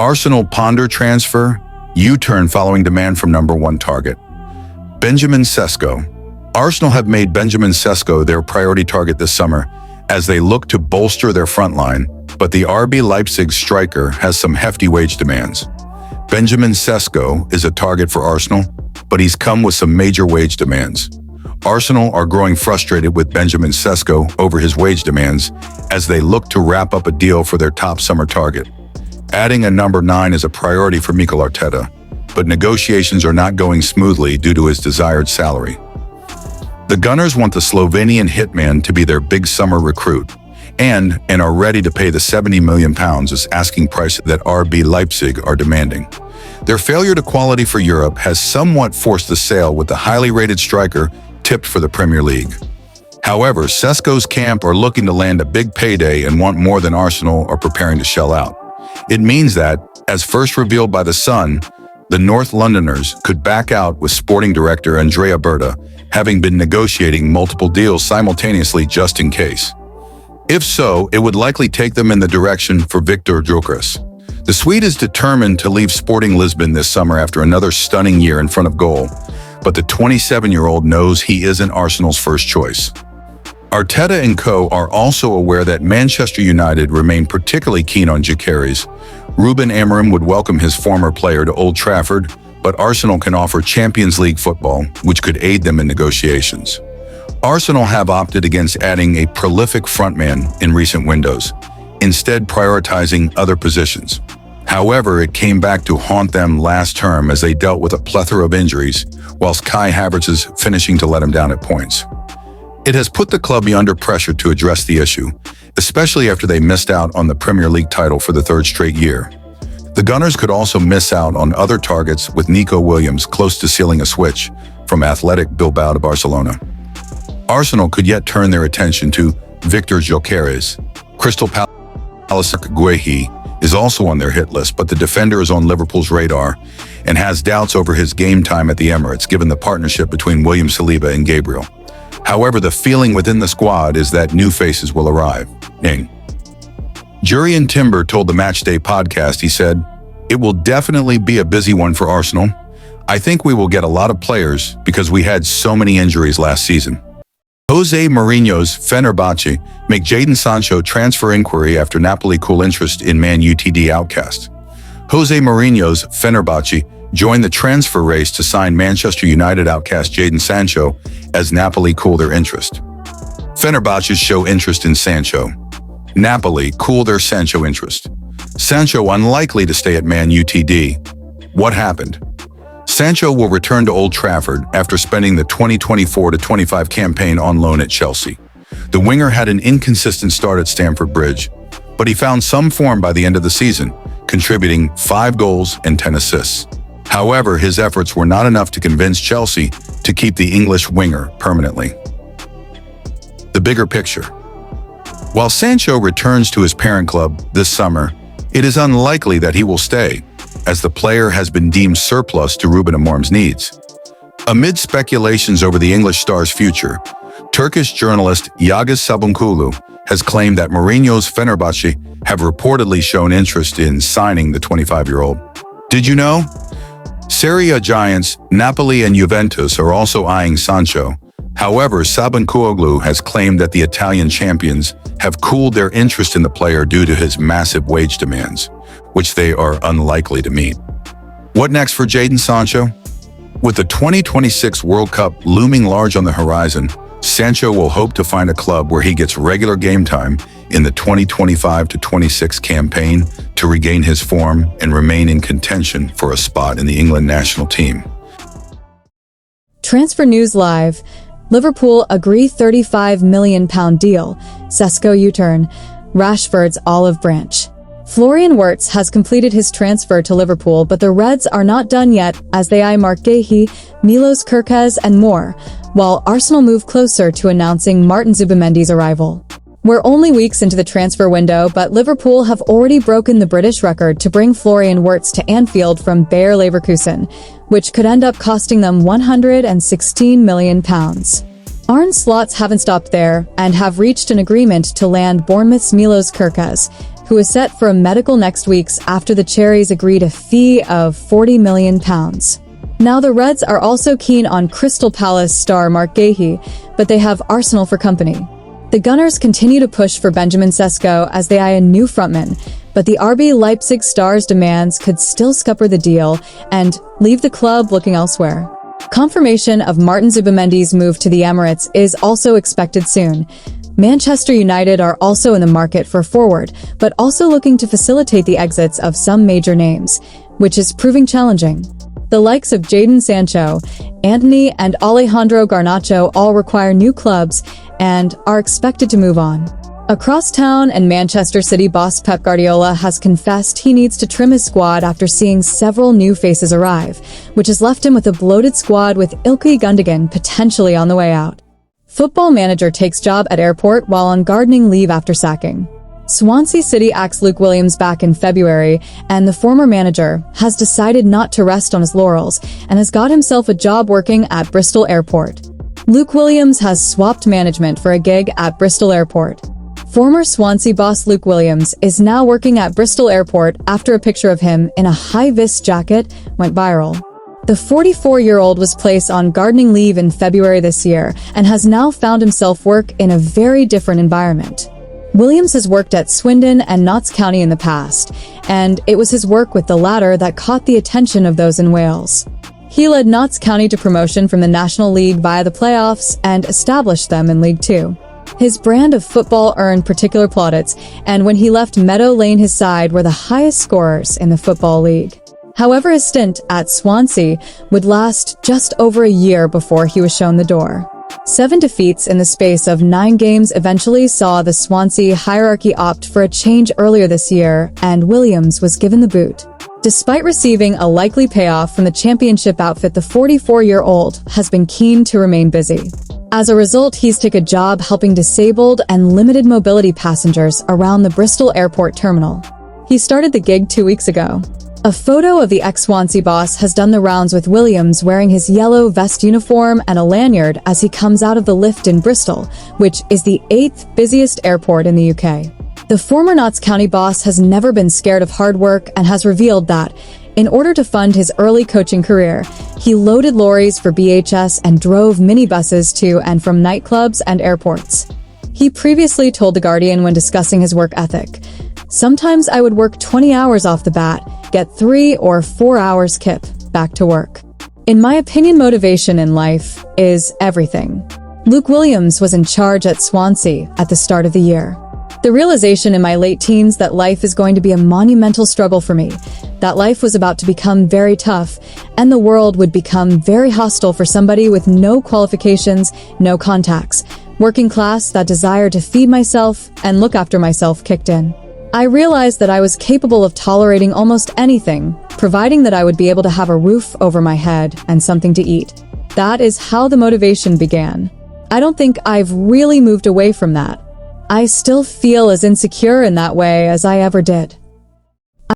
Arsenal ponder transfer, U-turn following demand from #1 target. Benjamin Sesko. Arsenal have made Benjamin Sesko their priority target this summer as they look to bolster their front line, but the RB Leipzig striker has some hefty wage demands. Benjamin Sesko is a target for Arsenal, but he's come with some major wage demands. Arsenal are growing frustrated with Benjamin Sesko over his wage demands as they look to wrap up a deal for their top summer target. Adding a #9 is a priority for Mikel Arteta, but negotiations are not going smoothly due to his desired salary. The Gunners want the Slovenian hitman to be their big summer recruit and are ready to pay the £70 million as asking price that RB Leipzig are demanding. Their failure to quality for Europe has somewhat forced the sale with the highly rated striker tipped for the Premier League. However, Sesko's camp are looking to land a big payday and want more than Arsenal are preparing to shell out. It means that, as first revealed by The Sun, the North Londoners could back out with sporting director Andrea Berta, having been negotiating multiple deals simultaneously just in case. If so, it would likely take them in the direction for Victor Gyökeres. The Swede is determined to leave Sporting Lisbon this summer after another stunning year in front of goal, but the 27-year-old knows he isn't Arsenal's first choice. Arteta and co. are also aware that Manchester United remain particularly keen on Gyökeres. Ruben Amorim would welcome his former player to Old Trafford, but Arsenal can offer Champions League football, which could aid them in negotiations. Arsenal have opted against adding a prolific frontman in recent windows, instead prioritizing other positions. However, it came back to haunt them last term as they dealt with a plethora of injuries, whilst Kai Havertz is finishing to let him down at points. It has put the club under pressure to address the issue, especially after they missed out on the Premier League title for the third straight year. The Gunners could also miss out on other targets, with Nico Williams close to sealing a switch from Athletic Bilbao to Barcelona. Arsenal could yet turn their attention to Victor Gyökeres. Crystal Palace Guehi is also on their hit list, but the defender is on Liverpool's radar and has doubts over his game time at the Emirates given the partnership between William Saliba and Gabriel. However, the feeling within the squad is that new faces will arrive. Jurriën Timber told the Matchday podcast, he said, "It will definitely be a busy one for Arsenal. I think we will get a lot of players because we had so many injuries last season." Jose Mourinho's Fenerbahce make Jadon Sancho transfer inquiry after Napoli cool interest in Man Utd outcast. Jose Mourinho's Fenerbahce joined the transfer race to sign Manchester United outcast Jadon Sancho as Napoli cool their interest. Fenerbahce show interest in Sancho. Napoli cool their Sancho interest. Sancho unlikely to stay at Man Utd. What happened? Sancho will return to Old Trafford after spending the 2024-25 campaign on loan at Chelsea. The winger had an inconsistent start at Stamford Bridge, but he found some form by the end of the season, contributing 5 goals and 10 assists. However, his efforts were not enough to convince Chelsea to keep the English winger permanently. The bigger picture. While Sancho returns to his parent club this summer, it is unlikely that he will stay, as the player has been deemed surplus to Ruben Amorim's needs. Amid speculations over the English star's future, Turkish journalist Yildiz Sabunkulu has claimed that Mourinho's Fenerbahce have reportedly shown interest in signing the 25-year-old. Did you know? Serie A giants Napoli and Juventus are also eyeing Sancho. However, Sabunkulu has claimed that the Italian champions have cooled their interest in the player due to his massive wage demands, which they are unlikely to meet. What next for Jadon Sancho? With the 2026 World Cup looming large on the horizon, Sancho will hope to find a club where he gets regular game time in the 2025-26 campaign to regain his form and remain in contention for a spot in the England national team. Transfer News Live. Liverpool agree £35 million deal. Sesko U-turn. Rashford's olive branch. Florian Wirtz has completed his transfer to Liverpool, but the Reds are not done yet as they eye Marc Guehi, Milos Kerkez, and more, while Arsenal move closer to announcing Martin Zubimendi's arrival. We're only weeks into the transfer window, but Liverpool have already broken the British record to bring Florian Wirtz to Anfield from Bayer Leverkusen, which could end up costing them £116 million. Arne Slots haven't stopped there and have reached an agreement to land Bournemouth's Milos Kerkez, who is set for a medical next week after the Cherries agreed a fee of £40 million. Now the Reds are also keen on Crystal Palace star Mark Gahey, but they have Arsenal for company. The Gunners continue to push for Benjamin Sesko as they eye a new frontman, but the RB Leipzig star's demands could still scupper the deal and leave the club looking elsewhere. Confirmation of Martin Zubimendi's move to the Emirates is also expected soon. Manchester United are also in the market for a forward, but also looking to facilitate the exits of some major names, which is proving challenging. The likes of Jadon Sancho, Antony, and Alejandro Garnacho all require new clubs and are expected to move on. Across town, and Manchester City boss Pep Guardiola has confessed he needs to trim his squad after seeing several new faces arrive, which has left him with a bloated squad with Ilkay Gundogan potentially on the way out. Football Manager takes job at airport while on gardening leave after sacking. Swansea City axed Luke Williams back in February, and the former manager has decided not to rest on his laurels and has got himself a job working at Bristol Airport. Luke Williams has swapped management for a gig at Bristol Airport. Former Swansea boss Luke Williams is now working at Bristol Airport after a picture of him in a high-vis jacket went viral. The 44-year-old was placed on gardening leave in February this year and has now found himself work in a very different environment. Williams has worked at Swindon and Notts County in the past, and it was his work with the latter that caught the attention of those in Wales. He led Notts County to promotion from the National League via the playoffs and established them in League Two. His brand of football earned particular plaudits, and when he left Meadow Lane his side were the highest scorers in the Football League. However, his stint at Swansea would last just over a year before he was shown the door. 7 defeats in the space of 9 games eventually saw the Swansea hierarchy opt for a change earlier this year, and Williams was given the boot. Despite receiving a likely payoff from the championship outfit, the 44-year-old has been keen to remain busy. As a result, he's taken a job helping disabled and limited mobility passengers around the Bristol Airport terminal. He started the gig 2 weeks ago. A photo of the ex-Swansea boss has done the rounds with Williams wearing his yellow vest uniform and a lanyard as he comes out of the lift in Bristol, which is the 8th busiest airport in the UK. The former Notts County boss has never been scared of hard work and has revealed that, in order to fund his early coaching career, he loaded lorries for BHS and drove minibuses to and from nightclubs and airports. He previously told The Guardian when discussing his work ethic, "Sometimes I would work 20 hours off the bat, get 3 or 4 hours kip, back to work. In my opinion, motivation in life is everything." Luke Williams was in charge at Swansea at the start of the year. The realization in my late teens that life is going to be a monumental struggle for me, that life was about to become very tough, and the world would become very hostile for somebody with no qualifications, no contacts, working class, that desire to feed myself and look after myself kicked in. I realized that I was capable of tolerating almost anything, providing that I would be able to have a roof over my head and something to eat. That is how the motivation began. I don't think I've really moved away from that. I still feel as insecure in that way as I ever did.